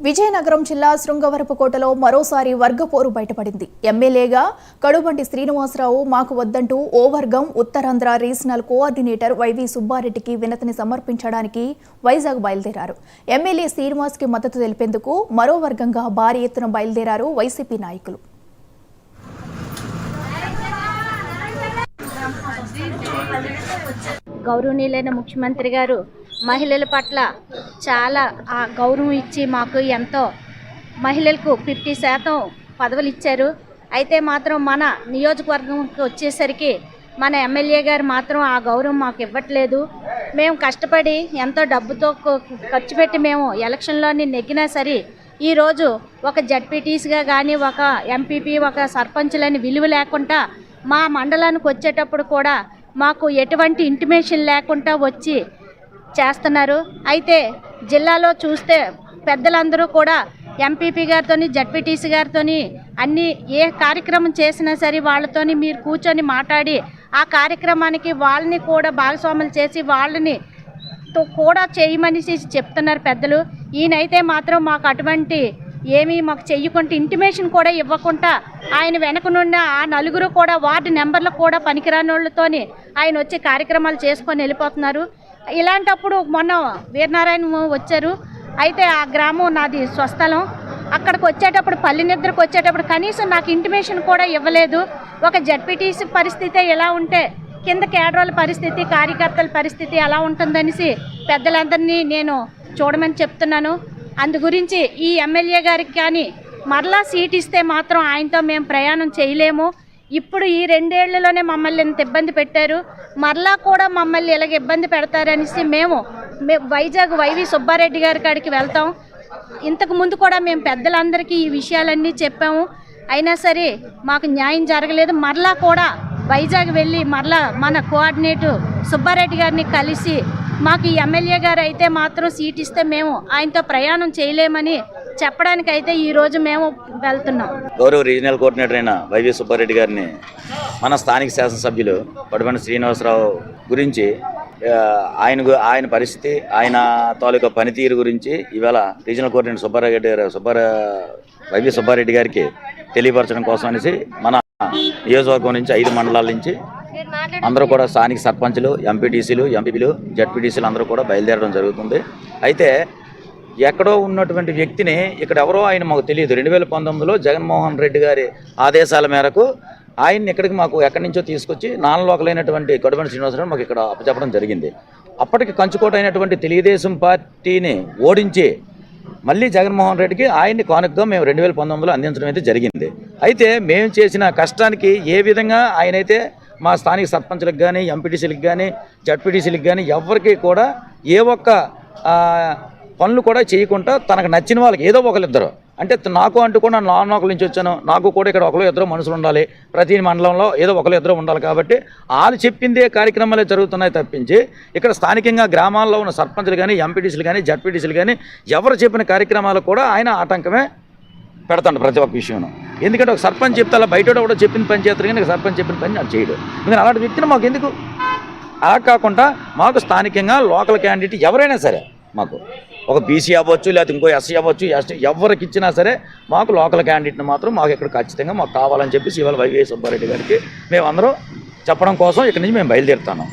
విజయనగరం జిల్లా శృంగవరపుకోటలో మరోసారి వర్గపోరు బయటపడింది. ఎమ్మెల్యేగా కడుబంటి శ్రీనివాసరావు మాకు వద్దంటూ ఓ వర్గం ఉత్తరాంధ్ర రీజనల్ కోఆర్డినేటర్ వైవి సుబ్బారెడ్డికి వినతిని సమర్పించడానికి వైజాగ్ బయలుదేరారు. ఎమ్మెల్యే శ్రీనివాస్కి మద్దతు తెలిపేందుకు మరో వర్గంగా భారీ ఎత్తున బయలుదేరారు వైసీపీ నాయకులు. గౌరవనీయులైన ముఖ్యమంత్రి గారు మహిళల పట్ల చాలా గౌరవం ఇచ్చి మాకు ఎంతో మహిళలకు 50% పదవులు ఇచ్చారు. అయితే మాత్రం మన నియోజకవర్గంకి వచ్చేసరికి మన ఎమ్మెల్యే గారు మాత్రం ఆ గౌరవం మాకు ఇవ్వట్లేదు. మేము కష్టపడి ఎంతో డబ్బుతో ఖర్చు పెట్టి మేము ఎలక్షన్లోని నెగ్గినా సరే ఈరోజు ఒక జడ్పీటీసీగా కానీ ఒక ఎంపీపీ ఒక సర్పంచులని విలువ లేకుండా మా మండలానికి వచ్చేటప్పుడు కూడా మాకు ఎటువంటి ఇంటిమేషన్ లేకుండా వచ్చి చేస్తున్నారు. అయితే జిల్లాలో చూస్తే పెద్దలందరూ కూడా ఎంపీపీ గారితోని జడ్పీటీసీ గారితోని అన్ని ఏ కార్యక్రమం చేసినా సరే వాళ్ళతోని మీరు కూర్చొని మాట్లాడి ఆ కార్యక్రమానికి వాళ్ళని కూడా భాగస్వాములు చేసి వాళ్ళని కూడా చేయమని చెప్తున్నారు పెద్దలు. ఈయనైతే మాత్రం మాకు అటువంటి ఏమీ మాకు చెయ్యకుండా ఇంటిమేషన్ కూడా ఇవ్వకుండా ఆయన వెనక నుండి ఆ నలుగురు కూడా వార్డు నెంబర్లు కూడా పనికిరాని వాళ్ళతోని ఆయన వచ్చి కార్యక్రమాలు చేసుకొని వెళ్ళిపోతున్నారు. ఇలాంటప్పుడు మొన్న వీరనారాయణ వచ్చారు. అయితే ఆ గ్రామం నాది స్వస్థలం. అక్కడికి వచ్చేటప్పుడు పల్లి నిద్రకు వచ్చేటప్పుడు కనీసం నాకు ఇంటిమేషన్ కూడా ఇవ్వలేదు. ఒక జడ్పీటీసీ పరిస్థితి ఎలా ఉంటే కింద కేడర్ల పరిస్థితి కార్యకర్తల పరిస్థితి ఎలా ఉంటుందనేసి పెద్దలందరినీ నేను చూడమని చెప్తున్నాను. అందు గురించి ఈ ఎమ్మెల్యే గారికి కానీ మరలా సీట్ ఇస్తే మాత్రం ఆయనతో మేము ప్రయాణం చేయలేము. ఇప్పుడు ఈ 2 ఏళ్లలోనే మమ్మల్ని ఇంత ఇబ్బంది పెట్టారు, మరలా కూడా మమ్మల్ని ఇలాగ ఇబ్బంది పెడతారనేసి మేము వైజాగ్ వైవి సుబ్బారెడ్డి గారి కాడికి వెళ్తాం. ఇంతకు ముందు కూడా మేము పెద్దలందరికీ ఈ విషయాలన్నీ చెప్పాము. అయినా సరే మాకు న్యాయం జరగలేదు. మరలా కూడా వైజాగ్ వెళ్ళి మరలా మన కోఆర్డినేటర్ సుబ్బారెడ్డి గారిని కలిసి మాకు ఈ ఎమ్మెల్యే గారు అయితే మాత్రం సీట్ ఇస్తే మేము ఆయనతో ప్రయాణం చేయలేమని చెప్పడానికి అయితే ఈరోజు మేము వెళ్తున్నాం. గౌరవ రీజనల్ కోఆర్డినేటర్ అయిన వైవి సుబ్బారెడ్డి గారిని మన స్థానిక శాసనసభ్యులు కడుబంటి శ్రీనివాసరావు గురించి ఆయన పరిస్థితి ఆయన తాలూకా పనితీరు గురించి ఇవాళ రీజనల్ కోఆర్డినేటర్ వైవి సుబ్బారెడ్డి గారికి తెలియపరచడం కోసం అనేసి మన నియోజకవర్గం నుంచి 5 మండలాల నుంచి అందరూ కూడా స్థానిక సర్పంచులు ఎంపీటీసీలు ఎంపీపీలు జడ్పీటీసీలు అందరూ కూడా బయలుదేరడం జరుగుతుంది. అయితే ఎక్కడో ఉన్నటువంటి వ్యక్తిని ఇక్కడ ఎవరో ఆయన మాకు తెలియదు. 2019లో జగన్మోహన్ రెడ్డి గారి ఆదేశాల మేరకు ఆయన్ని ఇక్కడికి మాకు ఎక్కడి నుంచో తీసుకొచ్చి నాన్-లోకలైనటువంటి కడుబంటి శ్రీనివాసరావు మాకు ఇక్కడ అప్పచెప్పడం జరిగింది. అప్పటికి కంచుకోటైనటువంటి తెలుగుదేశం పార్టీని ఓడించి మళ్ళీ జగన్మోహన్ రెడ్డికి ఆయన్ని కానుకగా మేము 2019లో అందించడం అయితే జరిగింది. అయితే మేము చేసిన కష్టానికి ఏ విధంగా ఆయనైతే మా స్థానిక సర్పంచులకు కానీ ఎంపీటీసీలకు కానీ జడ్పీటీసీలకు కానీ ఎవరికి కూడా ఏ ఒక్క పనులు కూడా చేయకుండా తనకు నచ్చిన వాళ్ళకి ఏదో ఒకరిద్దరు అంటే నాకు అంటూ కూడా నాన్నొకరి నుంచి వచ్చాను, నాకు కూడా ఇక్కడ ఒకరు ఇద్దరు మనుషులు ఉండాలి, ప్రతి మండలంలో ఏదో ఒకరు ఇద్దరు ఉండాలి కాబట్టి వాళ్ళు చెప్పిందే కార్యక్రమాలే జరుగుతున్నాయి తప్పించి ఇక్కడ స్థానికంగా గ్రామాల్లో ఉన్న సర్పంచులు కానీ ఎంపీటీసీలు కానీ జడ్పీటీసీలు కానీ ఎవరు చెప్పిన కార్యక్రమాలు కూడా ఆయన ఆటంకమే పెడతాడు ప్రతి ఒక్క విషయంలో. ఎందుకంటే ఒక సర్పంచ్ చెప్తే అలా బయట కూడా చెప్పిన పని చేస్తారు కానీ సర్పంచ్ చెప్పిన పని నాకు చేయడు. ఎందుకంటే అలాంటి వ్యక్తిని మాకు ఎందుకు? అలా కాకుండా మాకు స్థానికంగా లోకల్ క్యాండిడేట్ ఎవరైనా సరే మాకు ఒక బీసీ అవ్వచ్చు లేకపోతే ఇంకో ఎస్సీ అవ్వచ్చు ఎస్టీ ఎవరికి ఇచ్చినా సరే మాకు లోకల్ క్యాండిడేట్ని మాత్రం మాకు ఇక్కడ ఖచ్చితంగా మాకు కావాలని చెప్పేసి ఇవాళ వైవి సుబ్బారెడ్డి గారికి మేమందరం చెప్పడం కోసం ఇక్కడి నుంచి మేము బయలుదేరుతాను.